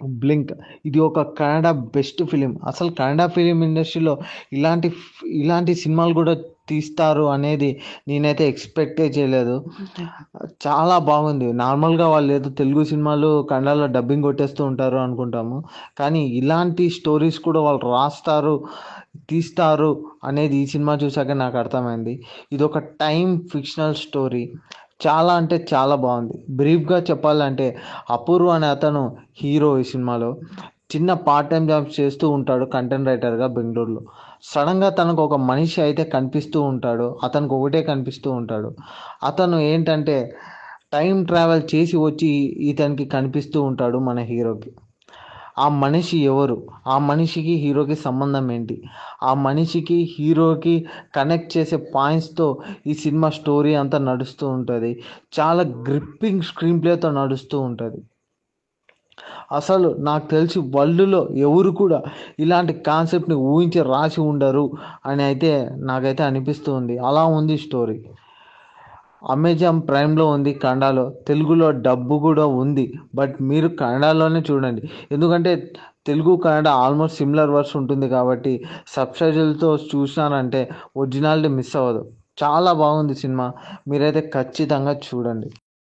Blink ఇది ఒక Kannada best film. అసలు కన్నడ ఫిలిం ఇండస్ట్రీలో ఇలాంటి సినిమాలు కూడా తీస్తారు అనేది నేనైతే ఎక్స్పెక్టే చేయలేదు. చాలా బాగుంది. నార్మల్గా వాళ్ళు ఏదో తెలుగు సినిమాలు కన్నడలో డబ్బింగ్ కొట్టేస్తూ ఉంటారు అనుకుంటాము, కానీ ఇలాంటి స్టోరీస్ కూడా వాళ్ళు రాస్తారు, తీస్తారు అనేది ఈ సినిమా చూసాక నాకు అర్థమైంది. ఇది ఒక టైం ఫిక్షనల్ స్టోరీ. చాలా అంటే చాలా బాగుంది. బ్రీఫ్గా చెప్పాలంటే అపూర్వ అనే అతను హీరో ఈ సినిమాలో. చిన్న పార్ట్ టైం జాబ్స్ చేస్తూ ఉంటాడు కంటెంట్ రైటర్గా బెంగళూరులో. సడన్గా తనకు ఒక మనిషి అయితే కనిపిస్తూ ఉంటాడు. అతనికి ఒకటే కనిపిస్తూ ఉంటాడు. అతను ఏంటంటే టైం ట్రావెల్ చేసి వచ్చి ఇతనికి కనిపిస్తూ ఉంటాడు మన హీరోకి. ఆ మనిషి ఎవరు, ఆ మనిషికి హీరోకి సంబంధం ఏంటి, ఆ మనిషికి హీరోకి కనెక్ట్ చేసే పాయింట్స్తో ఈ సినిమా స్టోరీ అంతా నడుస్తూ ఉంటుంది. చాలా గ్రిప్పింగ్ స్క్రీన్ ప్లేతో నడుస్తూ ఉంటుంది. అసలు నాకు తెలిసి వరల్డ్లో ఎవరు కూడా ఇలాంటి కాన్సెప్ట్ని ఊహించి రాసి ఉండరు అని అయితే నాకైతే అనిపిస్తుంది. అలా ఉంది స్టోరీ. అమెజాన్ ప్రైమ్లో ఉంది కన్నడలో. తెలుగులో డబ్బు కూడా ఉంది. బట్ మీరు కన్నడలోనే చూడండి. ఎందుకంటే Telugu Kannada almost similar words ఉంటుంది కాబట్టి సబ్‌టైటిల్‌తో చూసినారంటే ఒరిజినాలిటీ మిస్ అవ్వదు. చాలా బాగుంది సినిమా. మీరైతే ఖచ్చితంగా చూడండి.